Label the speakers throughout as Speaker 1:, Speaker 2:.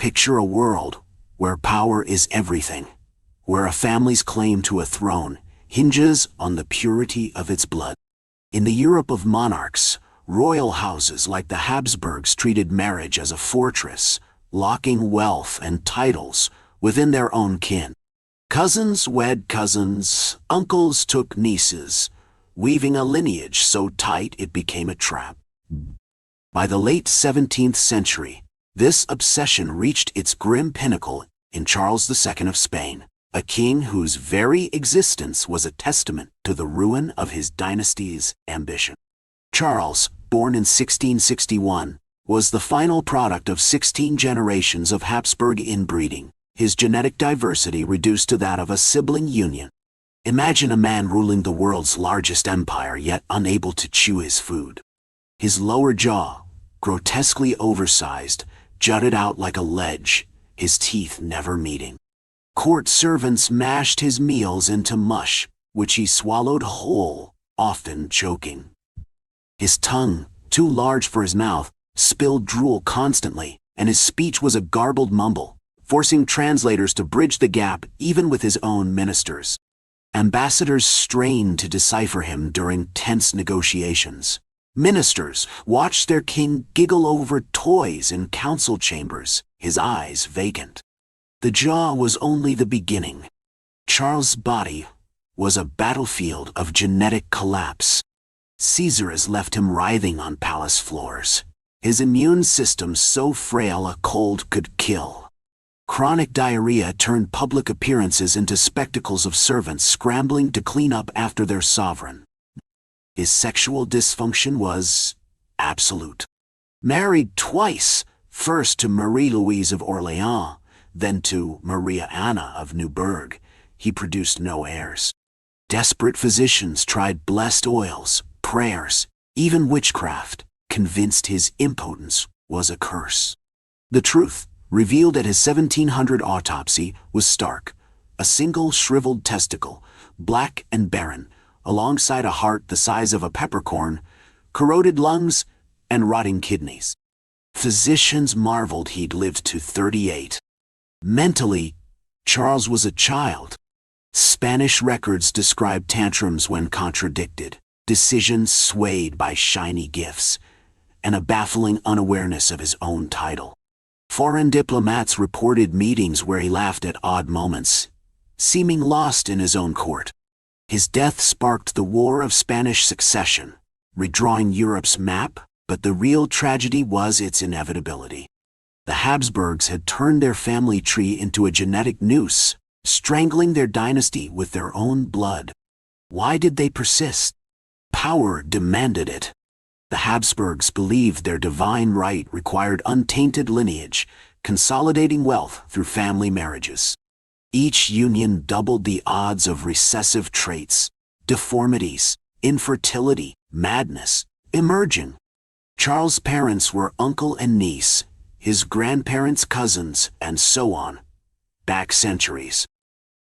Speaker 1: Picture a world where power is everything, where a family's claim to a throne hinges on the purity of its blood. In the Europe of monarchs, royal houses like the Habsburgs treated marriage as a fortress, locking wealth and titles within their own kin. Cousins wed cousins, uncles took nieces, weaving a lineage so tight it became a trap. By the late 17th century, this obsession reached its grim pinnacle in Charles II of Spain, a king whose very existence was a testament to the ruin of his dynasty's ambition. Charles, born in 1661, was the final product of 16 generations of Habsburg inbreeding, his genetic diversity reduced to that of a sibling union. Imagine a man ruling the world's largest empire yet unable to chew his food. His lower jaw, grotesquely oversized, jutted out like a ledge, his teeth never meeting. Court servants mashed his meals into mush, which he swallowed whole, often choking. His tongue, too large for his mouth, spilled drool constantly, and his speech was a garbled mumble, forcing translators to bridge the gap even with his own ministers. Ambassadors strained to decipher him during tense negotiations. Ministers watched their king giggle over toys in council chambers, his eyes vacant. The jaw was only the beginning. Charles' body was a battlefield of genetic collapse. Caesar has left him writhing on palace floors, his immune system so frail a cold could kill. Chronic diarrhea turned public appearances into spectacles of servants scrambling to clean up after their sovereign. His sexual dysfunction was absolute. Married twice, first to Marie-Louise of Orléans, then to Maria Anna of Neuburg, he produced no heirs. Desperate physicians tried blessed oils, prayers, even witchcraft, convinced his impotence was a curse. The truth, revealed at his 1700 autopsy, was stark. A single shriveled testicle, black and barren, alongside a heart the size of a peppercorn, corroded lungs, and rotting kidneys. Physicians marveled he'd lived to 38. Mentally, Charles was a child. Spanish records describe tantrums when contradicted, decisions swayed by shiny gifts, and a baffling unawareness of his own title. Foreign diplomats reported meetings where he laughed at odd moments, seeming lost in his own court. His death sparked the War of Spanish Succession, redrawing Europe's map, but the real tragedy was its inevitability. The Habsburgs had turned their family tree into a genetic noose, strangling their dynasty with their own blood. Why did they persist? Power demanded it. The Habsburgs believed their divine right required untainted lineage, consolidating wealth through family marriages. Each union doubled the odds of recessive traits, deformities, infertility, madness, emerging. Charles' parents were uncle and niece, his grandparents cousins, and so on, back centuries.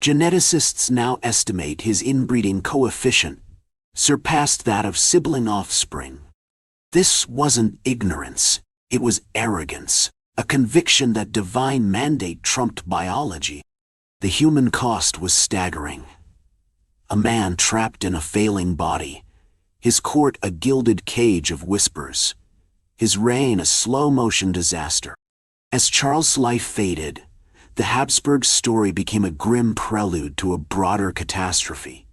Speaker 1: Geneticists now estimate his inbreeding coefficient surpassed that of sibling offspring. This wasn't ignorance, it was arrogance, a conviction that divine mandate trumped biology. The human cost was staggering. A man trapped in a failing body, his court a gilded cage of whispers, his reign a slow-motion disaster. As Charles' life faded, the Habsburgs' story became a grim prelude to a broader catastrophe,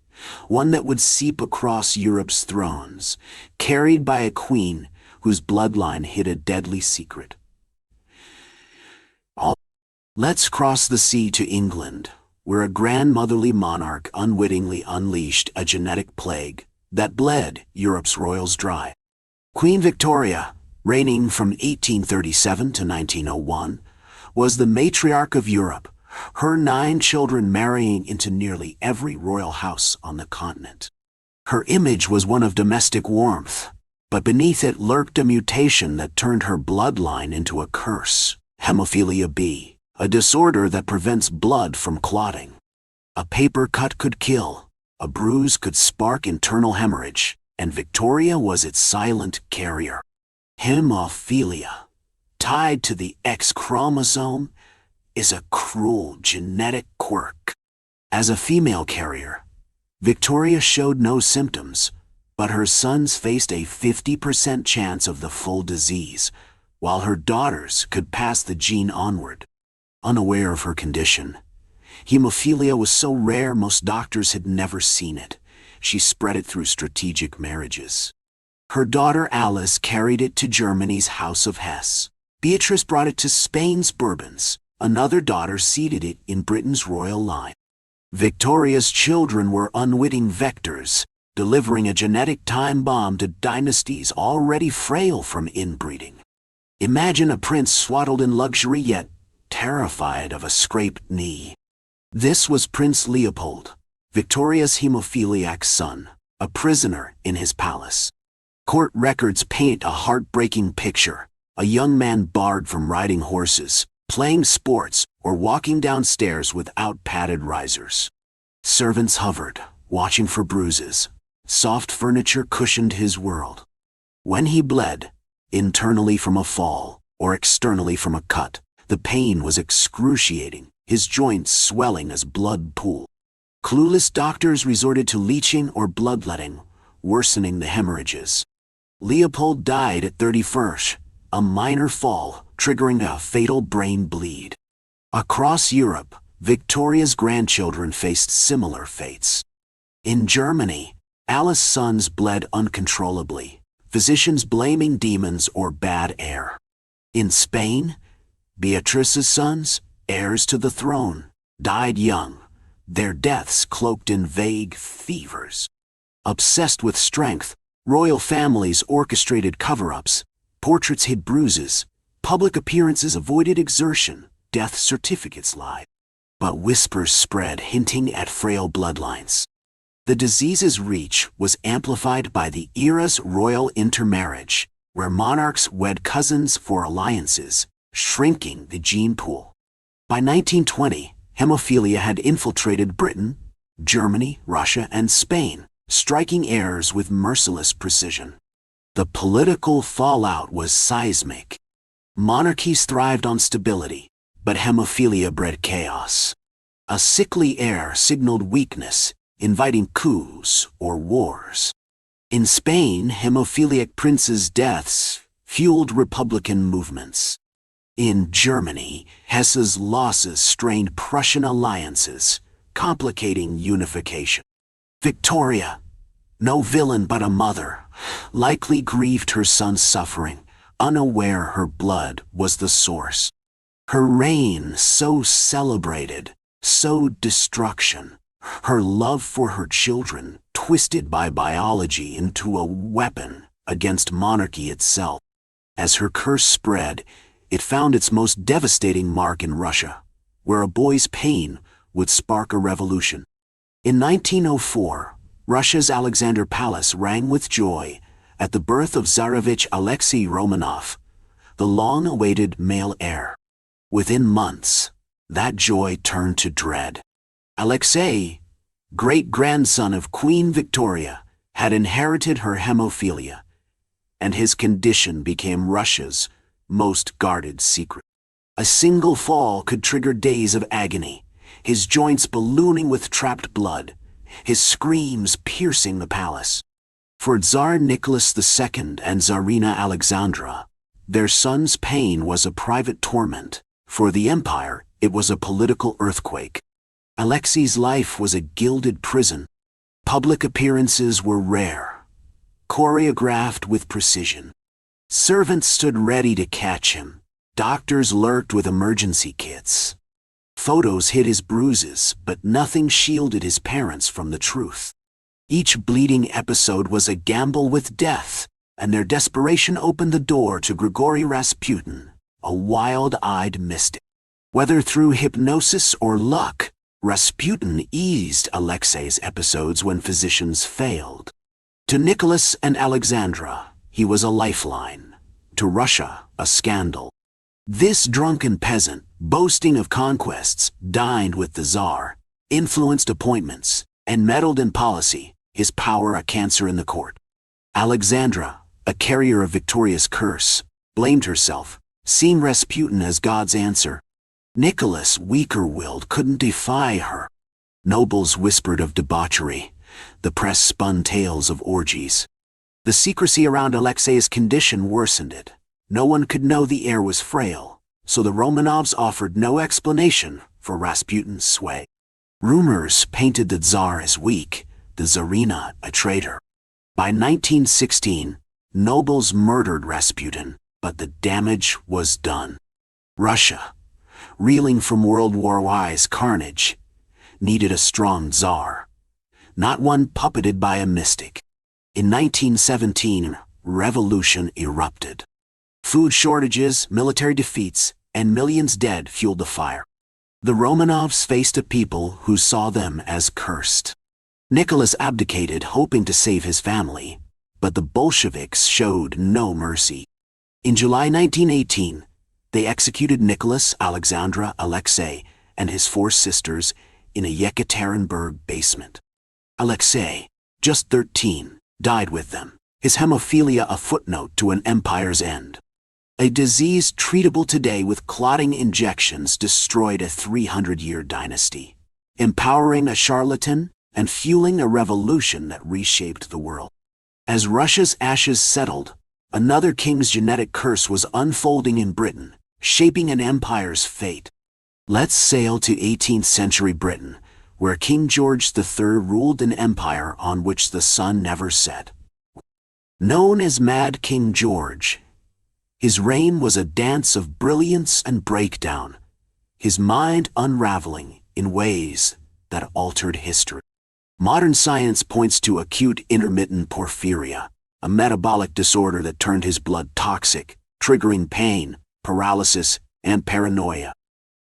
Speaker 1: one that would seep across Europe's thrones, carried by a queen whose bloodline hid a deadly secret. Let's cross the sea to England, where a grandmotherly monarch unwittingly unleashed a genetic plague that bled Europe's royals dry. Queen Victoria, reigning from 1837 to 1901, was the matriarch of Europe, her 9 children marrying into nearly every royal house on the continent. Her image was one of domestic warmth, but beneath it lurked a mutation that turned her bloodline into a curse, Hemophilia B, a disorder that prevents blood from clotting. A paper cut could kill, a bruise could spark internal hemorrhage, and Victoria was its silent carrier. Hemophilia. tied to the X chromosome, is a cruel genetic quirk. As a female carrier, Victoria showed no symptoms, but her sons faced a 50% chance of the full disease, while her daughters could pass the gene onward. Unaware of her condition, hemophilia was so rare most doctors had never seen it. She spread it through strategic marriages. Her daughter Alice carried it to Germany's House of Hesse. Beatrice brought it to Spain's Bourbons. Another daughter seeded it in Britain's royal line. Victoria's children were unwitting vectors, delivering a genetic time bomb to dynasties already frail from inbreeding. Imagine a prince swaddled in luxury yet terrified of a scraped knee. This was Prince Leopold, Victoria's hemophiliac son, a prisoner in his palace. Court records paint a heartbreaking picture: a young man barred from riding horses, playing sports, or walking downstairs without padded risers. Servants hovered, watching for bruises. Soft furniture cushioned his world. When he bled, internally from a fall, or externally from a cut, the pain was excruciating, his joints swelling as blood pooled. Clueless doctors resorted to leeching or bloodletting, worsening the hemorrhages. Leopold died at 31, a minor fall, triggering a fatal brain bleed. Across Europe, Victoria's grandchildren faced similar fates. In Germany, Alice's sons bled uncontrollably, physicians blaming demons or bad air. In Spain, Beatrice's sons, heirs to the throne, died young, their deaths cloaked in vague fevers. Obsessed with strength, royal families orchestrated cover-ups, portraits hid bruises, public appearances avoided exertion, death certificates lied. But whispers spread hinting at frail bloodlines. The disease's reach was amplified by the era's royal intermarriage, where monarchs wed cousins for alliances, shrinking the gene pool. By 1920, hemophilia had infiltrated Britain, Germany, Russia, and Spain, striking heirs with merciless precision. The political fallout was seismic. Monarchies thrived on stability, but hemophilia bred chaos. A sickly heir signaled weakness, inviting coups or wars. In Spain, hemophiliac princes' deaths fueled republican movements. In Germany, Hesse's losses strained Prussian alliances, complicating unification. Victoria, no villain but a mother, likely grieved her son's suffering, unaware her blood was the source. Her reign so celebrated, sowed destruction. Her love for her children twisted by biology into a weapon against monarchy itself. As her curse spread, it found its most devastating mark in Russia, where a boy's pain would spark a revolution. In 1904, Russia's Alexander Palace rang with joy at the birth of Tsarevich Alexei Romanov, the long-awaited male heir. Within months, that joy turned to dread. Alexei, great-grandson of Queen Victoria, had inherited her hemophilia, and his condition became Russia's most guarded secret. A single fall could trigger days of agony, his joints ballooning with trapped blood, his screams piercing the palace. For Tsar Nicholas II and Tsarina Alexandra, their son's pain was a private torment. For the empire, it was a political earthquake. Alexei's life was a gilded prison. Public appearances were rare, choreographed with precision. Servants stood ready to catch him. Doctors lurked with emergency kits. Photos hid his bruises, but nothing shielded his parents from the truth. Each bleeding episode was a gamble with death, and their desperation opened the door to Grigory Rasputin, a wild-eyed mystic. Whether through hypnosis or luck, Rasputin eased Alexei's episodes when physicians failed. To Nicholas and Alexandra, he was a lifeline. To Russia, a scandal. This drunken peasant, boasting of conquests, dined with the Tsar, influenced appointments, and meddled in policy, his power a cancer in the court. Alexandra, a carrier of Victoria's curse, blamed herself, seeing Rasputin as God's answer. Nicholas, weaker-willed, couldn't defy her. Nobles whispered of debauchery. The press spun tales of orgies. The secrecy around Alexei's condition worsened it. No one could know the heir was frail, so the Romanovs offered no explanation for Rasputin's sway. Rumors painted the Tsar as weak, the Tsarina a traitor. By 1916, nobles murdered Rasputin, but the damage was done. Russia, reeling from World War I's carnage, needed a strong Tsar, not one puppeted by a mystic. In 1917, revolution erupted. Food shortages, military defeats, and millions dead fueled the fire. The Romanovs faced a people who saw them as cursed. Nicholas abdicated, hoping to save his family, but the Bolsheviks showed no mercy. In July 1918, they executed Nicholas Alexandra Alexei and his 4 sisters in a Yekaterinburg basement. Alexei, just 13, died with them, his hemophilia a footnote to an empire's end. A disease treatable today with clotting injections destroyed a 300-year dynasty, empowering a charlatan and fueling a revolution that reshaped the world. As Russia's ashes settled, another king's genetic curse was unfolding in Britain, shaping an empire's fate. Let's sail to 18th century Britain, where King George III ruled an empire on which the sun never set. Known as Mad King George, his reign was a dance of brilliance and breakdown, his mind unraveling in ways that altered history. Modern science points to acute intermittent porphyria, a metabolic disorder that turned his blood toxic, triggering pain, paralysis, and paranoia.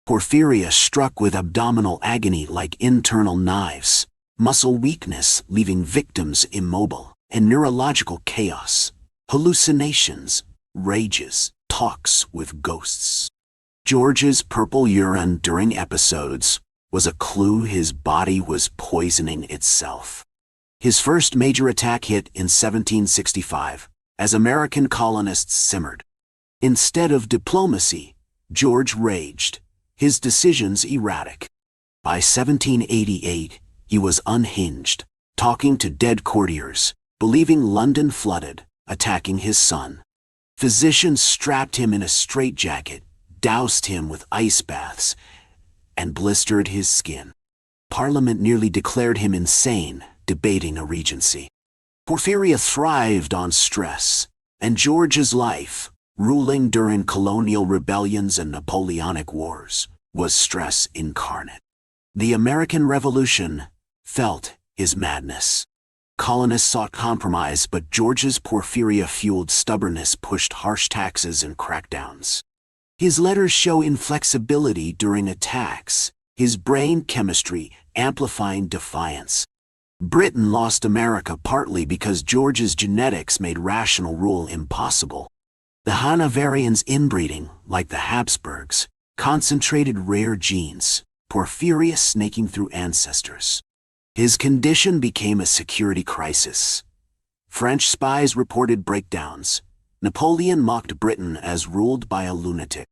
Speaker 1: Porphyria struck with abdominal agony like internal knives, muscle weakness leaving victims immobile, and neurological chaos, hallucinations, rages, talks with ghosts. George's purple urine during episodes was a clue his body was poisoning itself. His first major attack hit in 1765, as American colonists simmered. Instead of diplomacy, George raged, his decisions erratic. By 1788, he was unhinged, talking to dead courtiers, believing London flooded, attacking his son. Physicians strapped him in a straitjacket, doused him with ice baths, and blistered his skin. Parliament nearly declared him insane, debating a regency. Porphyria thrived on stress, and George's life, ruling during colonial rebellions and Napoleonic wars, was stress incarnate. The American Revolution felt his madness. Colonists sought compromise, but George's porphyria-fueled stubbornness pushed harsh taxes and crackdowns. His letters show inflexibility during attacks, his brain chemistry amplifying defiance. Britain lost America partly because George's genetics made rational rule impossible. The Hanoverians inbreeding, like the Habsburgs, concentrated rare genes, porphyria snaking through ancestors. His condition became a security crisis. French spies reported breakdowns. Napoleon mocked Britain as ruled by a lunatic.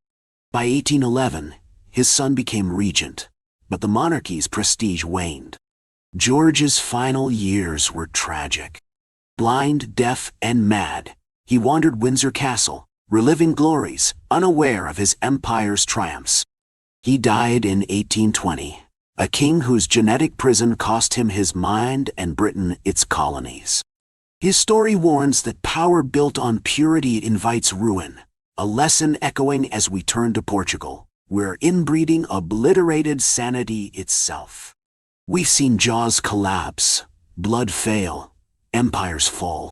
Speaker 1: By 1811, his son became regent, but the monarchy's prestige waned. George's final years were tragic. Blind, deaf, and mad, he wandered Windsor Castle, reliving glories, unaware of his empire's triumphs. He died in 1820, a king whose genetic prison cost him his mind and Britain its colonies. His story warns that power built on purity invites ruin, a lesson echoing as we turn to Portugal, where inbreeding obliterated sanity itself. We've seen jaws collapse, blood fail, empires fall.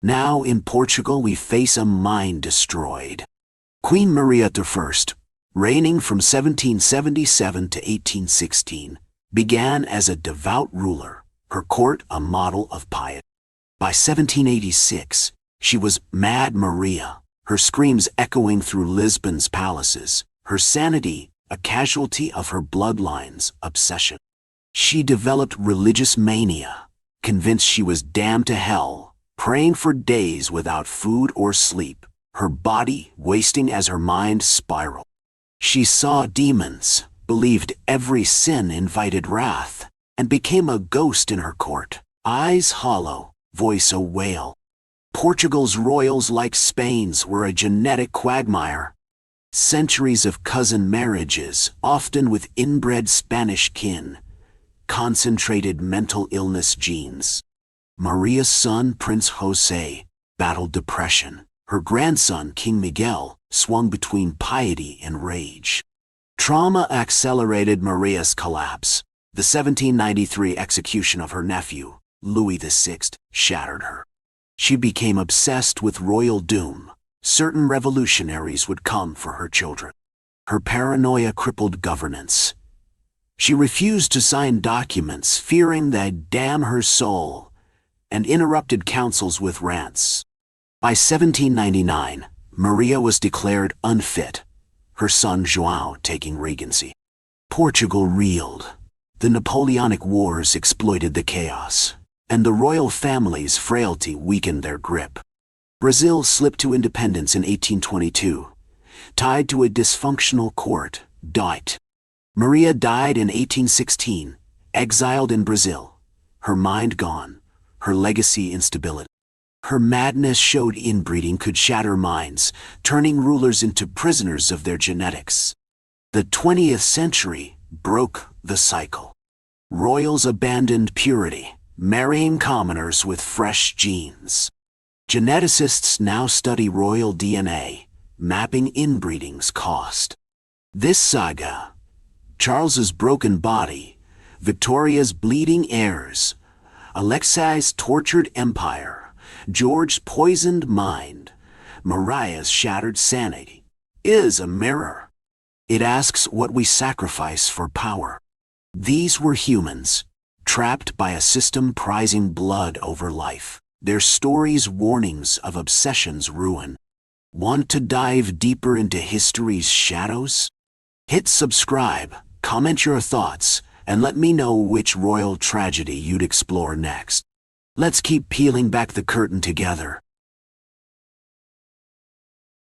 Speaker 1: Now in Portugal we face a mind destroyed. Queen Maria I, reigning from 1777 to 1816, began as a devout ruler, her court a model of piety. By 1786, she was Mad Maria, her screams echoing through Lisbon's palaces, her sanity a casualty of her bloodlines' obsession. She developed religious mania, convinced she was damned to hell, praying for days without food or sleep, her body wasting as her mind spiraled. She saw demons, believed every sin invited wrath, and became a ghost in her court, eyes hollow, voice a wail. Portugal's royals, like Spain's, were a genetic quagmire. Centuries of cousin marriages, often with inbred Spanish kin, concentrated mental illness genes. Maria's son, Prince José, battled depression. Her grandson, King Miguel, swung between piety and rage. Trauma accelerated Maria's collapse. The 1793 execution of her nephew, Louis VI, shattered her. She became obsessed with royal doom. Certain revolutionaries would come for her children. Her paranoia crippled governance. She refused to sign documents, fearing they'd damn her soul, and interrupted councils with rants. By 1799, Maria was declared unfit, her son João taking regency. Portugal reeled. The Napoleonic Wars exploited the chaos, and the royal family's frailty weakened their grip. Brazil slipped to independence in 1822, tied to a dysfunctional court, died. Maria died in 1816, exiled in Brazil, her mind gone, her legacy instability. Her madness showed inbreeding could shatter minds, turning rulers into prisoners of their genetics. The 20th century broke the cycle. Royals abandoned purity, marrying commoners with fresh genes. Geneticists now study royal DNA, mapping inbreeding's cost. This saga, Charles's broken body, Victoria's bleeding heirs, Alexei's tortured empire, George's poisoned mind, Maria's shattered sanity, is a mirror. It asks what we sacrifice for power. These were humans, trapped by a system prizing blood over life. Their stories warnings of obsession's ruin. Want to dive deeper into history's shadows? Hit subscribe, comment your thoughts, and let me know which royal tragedy you'd explore next. Let's keep peeling back the curtain together.